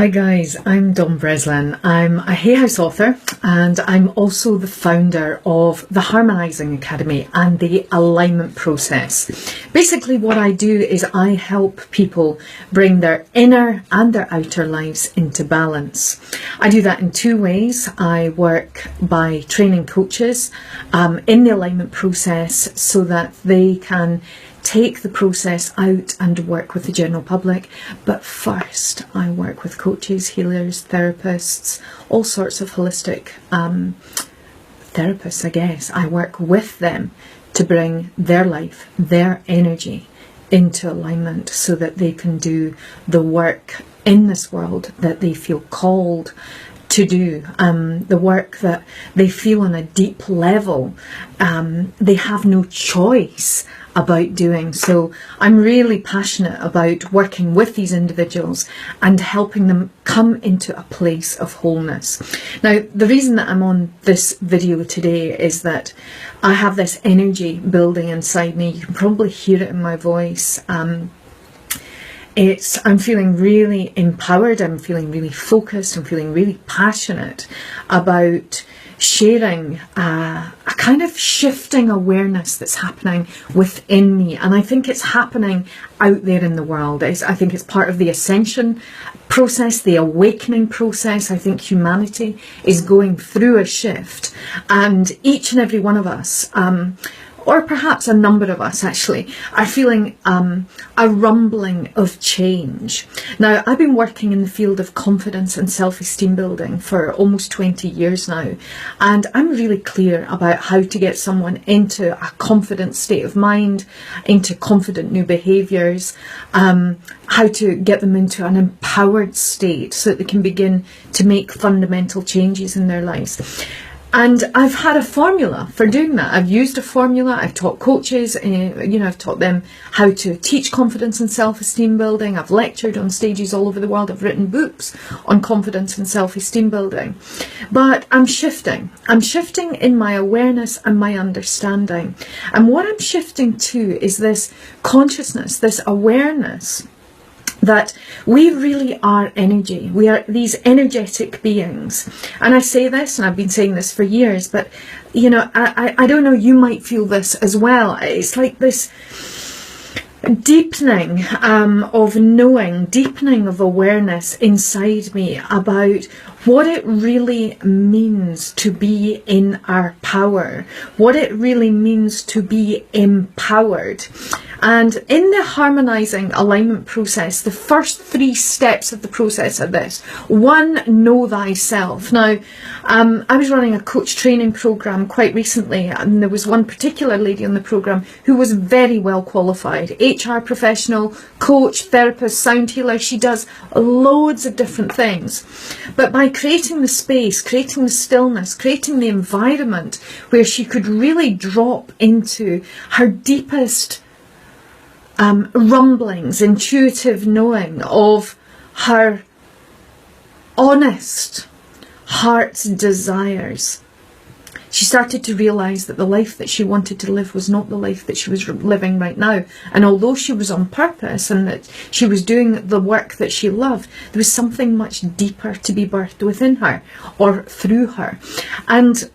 Hi guys, I'm Breslin. I'm a Hay House author and I'm also the founder of the Harmonizing Academy and the alignment process. Basically what I do is I help people bring their inner and their outer lives into balance. I do that in two ways. I work by training coaches in the alignment process so that they can take the process out and work with the general public. But first I work with coaches, healers, therapists, all sorts of holistic therapists, I guess. I work with them to bring their life, their energy into alignment so that they can do the work in this world that they feel called to do, the work that they feel on a deep level they have no choice about doing. So I'm really passionate about working with these individuals and helping them come into a place of wholeness. Now, the reason that I'm on this video today is that I have this energy building inside me. You can probably hear it in my voice. I'm feeling really empowered, I'm feeling really focused, I'm feeling really passionate about sharing a kind of shifting awareness that's happening within me, and I think it's happening out there in the world. I think it's part of the ascension process, the awakening process. I think humanity is going through a shift, and each and every one of us, or perhaps a number of us actually, are feeling a rumbling of change. Now, I've been working in the field of confidence and self-esteem building for almost 20 years now, and I'm really clear about how to get someone into a confident state of mind, into confident new behaviours, how to get them into an empowered state so that they can begin to make fundamental changes in their lives. And I've had a formula for doing that. I've used a formula. I've taught coaches, I've taught them how to teach confidence and self-esteem building. I've lectured on stages all over the world. I've written books on confidence and self-esteem building. But I'm shifting. I'm shifting in my awareness and my understanding. And what I'm shifting to is this consciousness, this awareness that we really are energy. We are these energetic beings. And I say this, and I've been saying this for years, but I don't know, you might feel this as well. It's like this deepening of knowing, deepening of awareness inside me about what it really means to be in our power, what it really means to be empowered. And in the harmonizing alignment process, the first 3 steps of the process are this. 1, know thyself. Now, I was running a coach training program quite recently, and there was one particular lady on the program who was very well qualified. HR professional, coach, therapist, sound healer. She does loads of different things. But by creating the space, creating the stillness, creating the environment where she could really drop into her deepest rumblings, intuitive knowing of her honest heart's desires, she started to realise that the life that she wanted to live was not the life that she was living right now. And although she was on purpose and that she was doing the work that she loved, there was something much deeper to be birthed within her or through her. And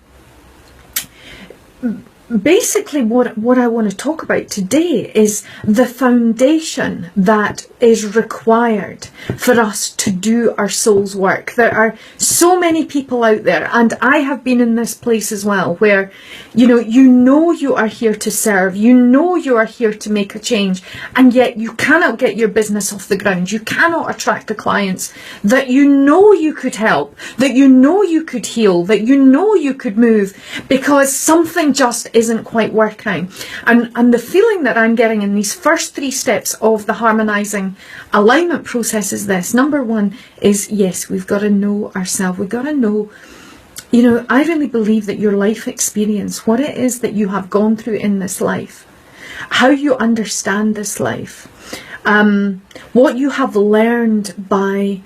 basically what I want to talk about today is the foundation that is required for us to do our soul's work. There are so many people out there, and I have been in this place as well, where you know you are here to serve, you are here to make a change, and yet you cannot get your business off the ground. You cannot attract the clients that you could help, that you could heal, that you could move, because something just isn't quite working. And the feeling that I'm getting in these first 3 steps of the harmonizing alignment process is this. Number 1 is, yes, we've got to know ourselves. We've got to know, I really believe that your life experience, what it is that you have gone through in this life, how you understand this life, what you have learned by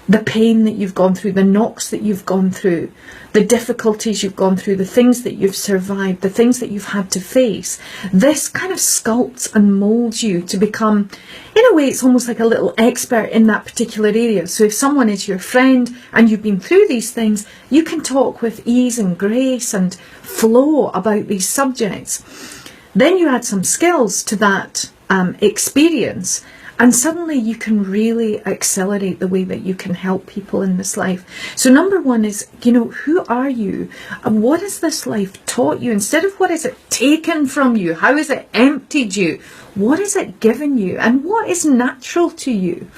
the pain that you've gone through, the knocks that you've gone through, the difficulties you've gone through, the things that you've survived, the things that you've had to face. This kind of sculpts and molds you to become, in a way, it's almost like a little expert in that particular area. So if someone is your friend and you've been through these things, you can talk with ease and grace and flow about these subjects. Then you add some skills to that experience, and suddenly you can really accelerate the way that you can help people in this life. So number one is, who are you? And what has this life taught you? Instead of what has it taken from you? How has it emptied you? What has it given you? And what is natural to you?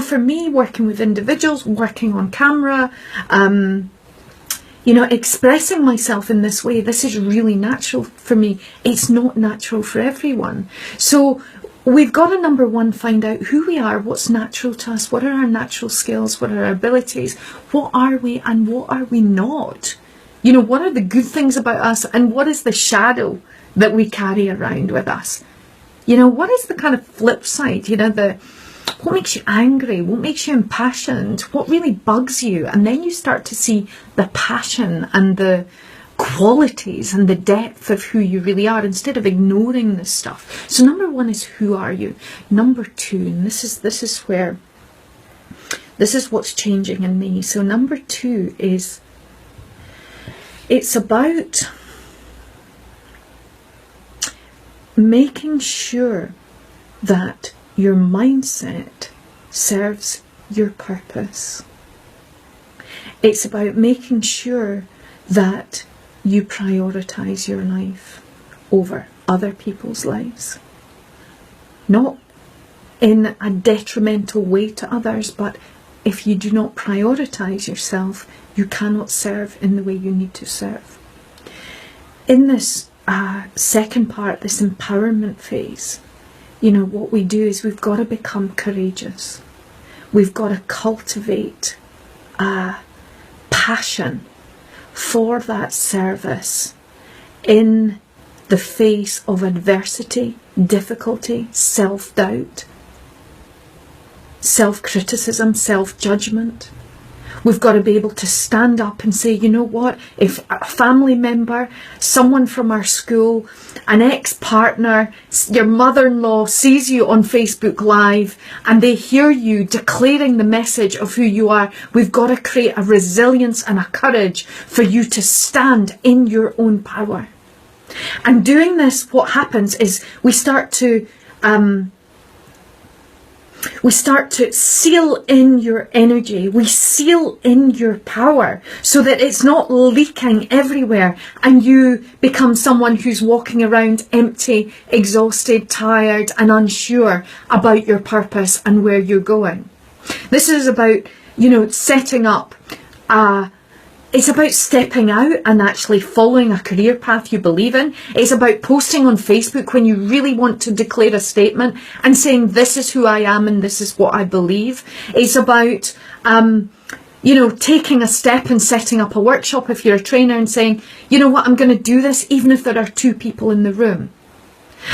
For me, working with individuals, working on camera, expressing myself in this way, this is really natural for me. It's not natural for everyone. So we've got to, number one, find out who we are, what's natural to us, what are our natural skills, what are our abilities, what are we and what are we not? What are the good things about us and what is the shadow that we carry around with us? What is the kind of flip side, what makes you angry, what makes you impassioned, what really bugs you? And then you start to see the passion and the qualities and the depth of who you really are, instead of ignoring this stuff. So number one is, who are you? Number two, and this is what's changing in me. So number two is, it's about making sure that your mindset serves your purpose. It's about making sure that you prioritize your life over other people's lives. Not in a detrimental way to others, but if you do not prioritize yourself, you cannot serve in the way you need to serve. In this second part, this empowerment phase, what we do is we've got to become courageous. We've got to cultivate passion for that service in the face of adversity, difficulty, self-doubt, self-criticism, self-judgment. We've got to be able to stand up and say, you know what, if a family member, someone from our school, an ex-partner, your mother-in-law sees you on Facebook Live and they hear you declaring the message of who you are, we've got to create a resilience and a courage for you to stand in your own power. And doing this, what happens is we start to seal in your energy. We seal in your power so that it's not leaking everywhere and you become someone who's walking around empty, exhausted, tired and unsure about your purpose and where you're going. This is about, setting up it's about stepping out and actually following a career path you believe in. It's about posting on Facebook when you really want to declare a statement and saying, this is who I am and this is what I believe. It's about, taking a step and setting up a workshop if you're a trainer and saying, you know what, I'm going to do this even if there are 2 people in the room.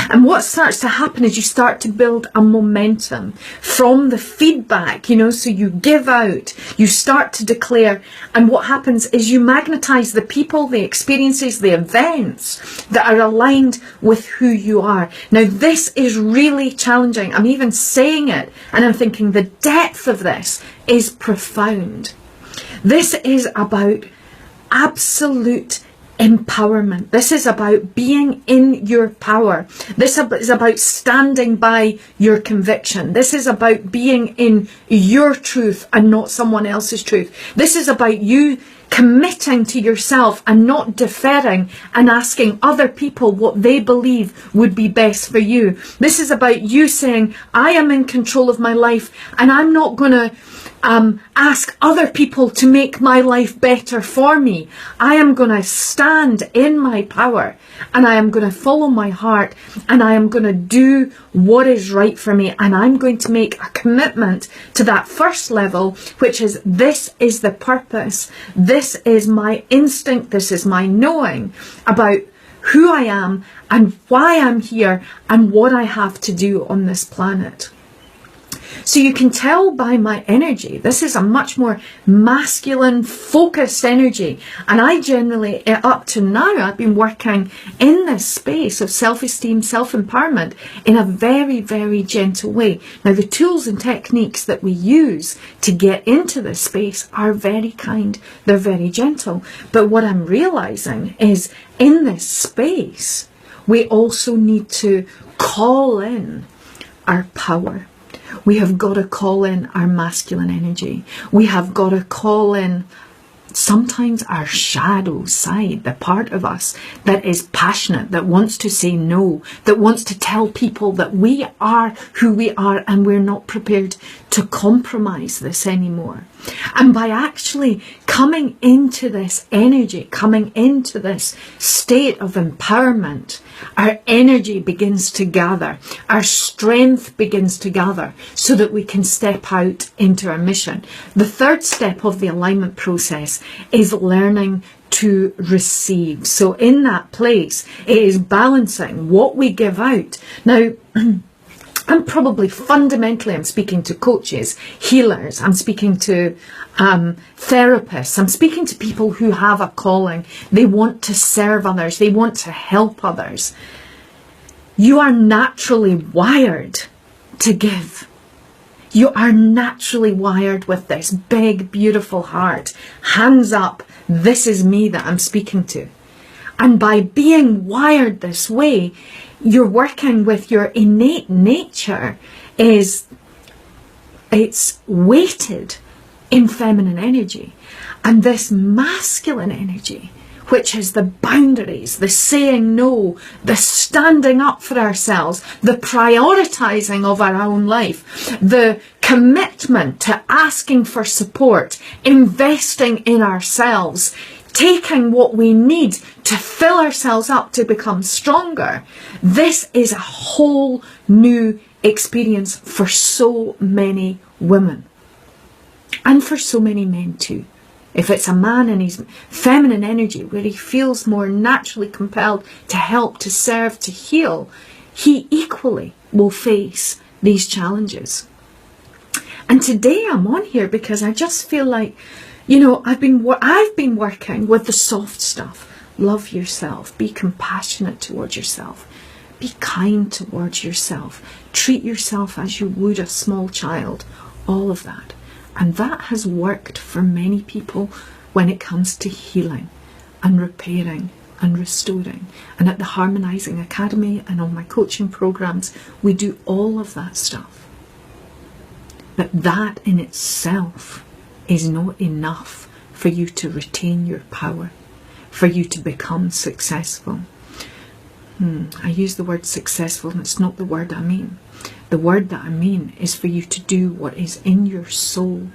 And what starts to happen is you start to build a momentum from the feedback, so you give out, you start to declare, and what happens is you magnetize the people, the experiences, the events that are aligned with who you are. Now this is really challenging. I'm even saying it and I'm thinking the depth of this is profound. This is about absolute empowerment. This is about being in your power. This is about standing by your conviction. This is about being in your truth and not someone else's truth. This is about you committing to yourself and not deferring and asking other people what they believe would be best for you. This is about you saying, I am in control of my life and I'm not going to ask other people to make my life better for me. I am going to stand in my power and I am going to follow my heart and I am going to do what is right for me, and I'm going to make a commitment to that first level, which is, this is the purpose, this is my instinct, this is my knowing about who I am and why I'm here and what I have to do on this planet. So you can tell by my energy, this is a much more masculine, focused energy. And I generally, up to now, I've been working in this space of self-esteem, self-empowerment in a very, very gentle way. Now, the tools and techniques that we use to get into this space are very kind. They're very gentle. But what I'm realizing is in this space, we also need to call in our power. We have got to call in our masculine energy. We have got to call in sometimes our shadow side, the part of us that is passionate, that wants to say no, that wants to tell people that we are who we are and we're not prepared to compromise this anymore. And by actually coming into this energy, coming into this state of empowerment, our energy begins to gather, our strength begins to gather so that we can step out into our mission. The third step of the alignment process is learning to receive. So in that place, it is balancing what we give out. Now, I'm probably fundamentally, I'm speaking to coaches, healers, I'm speaking to therapists, I'm speaking to people who have a calling. They want to serve others, they want to help others. You are naturally wired to give. You are naturally wired with this big, beautiful heart. Hands up, this is me that I'm speaking to. And by being wired this way, you're working with your innate nature it's weighted in feminine energy. And this masculine energy, which is the boundaries, the saying no, the standing up for ourselves, the prioritizing of our own life, the commitment to asking for support, investing in ourselves, taking what we need to fill ourselves up to become stronger. This is a whole new experience for so many women and for so many men too. If it's a man in his feminine energy where he feels more naturally compelled to help, to serve, to heal, he equally will face these challenges. And today I'm on here because I just feel like, you know, I've been working with the soft stuff. Love yourself. Be compassionate towards yourself. Be kind towards yourself. Treat yourself as you would a small child. All of that. And that has worked for many people when it comes to healing and repairing and restoring. And at the Harmonizing Academy and on my coaching programs, we do all of that stuff. But that in itself is not enough for you to retain your power, for you to become successful. I use the word successful and it's not the word I mean. The word that I mean is for you to do what is in your soul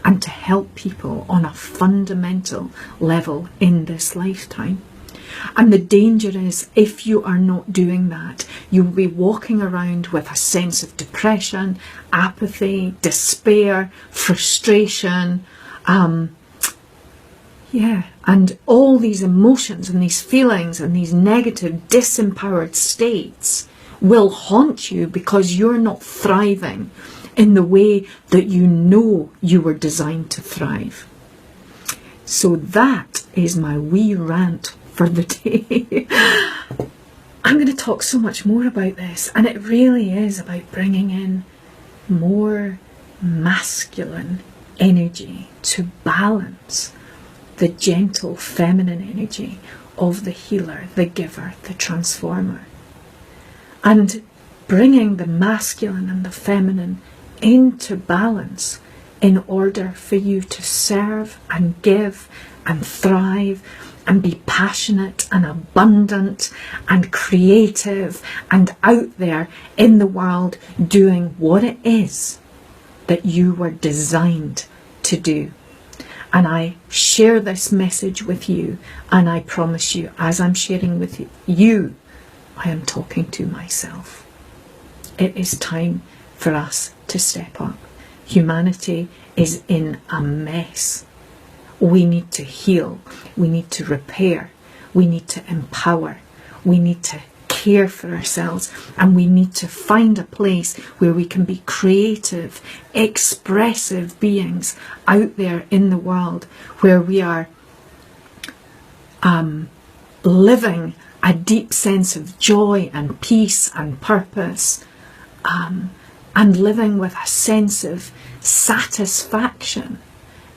and to help people on a fundamental level in this lifetime. And the danger is, if you are not doing that, you will be walking around with a sense of depression, apathy, despair, frustration, and all these emotions and these feelings and these negative, disempowered states will haunt you because you're not thriving in the way that you know you were designed to thrive. So that is my wee rant for the day. I'm going to talk so much more about this, and it really is about bringing in more masculine energy to balance the gentle feminine energy of the healer, the giver, the transformer. And bringing the masculine and the feminine into balance in order for you to serve and give and thrive and be passionate and abundant and creative and out there in the world doing what it is that you were designed to do. And I share this message with you, and I promise you, as I'm sharing with you, I am talking to myself. It is time for us to step up. Humanity is in a mess. We need to heal. We need to repair. We need to empower. We need to care for ourselves, and we need to find a place where we can be creative, expressive beings out there in the world, where we are living a deep sense of joy and peace and purpose, and living with a sense of satisfaction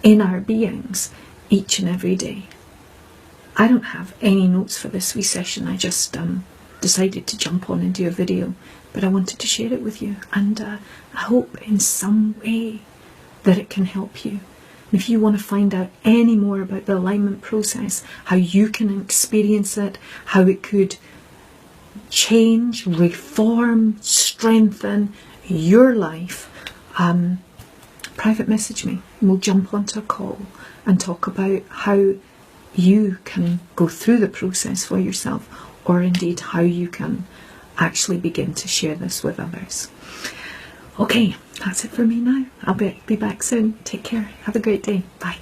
in our beings each and every day. I don't have any notes for this wee session. I just decided to jump on and do a video, but I wanted to share it with you, and I hope in some way that it can help you. And if you want to find out any more about the alignment process, how you can experience it, how it could change, reform, strengthen your life, private message me and we'll jump onto a call and talk about how you can go through the process for yourself, or indeed how you can actually begin to share this with others. Okay, that's it for me now. I'll be back soon. Take care. Have a great day. Bye.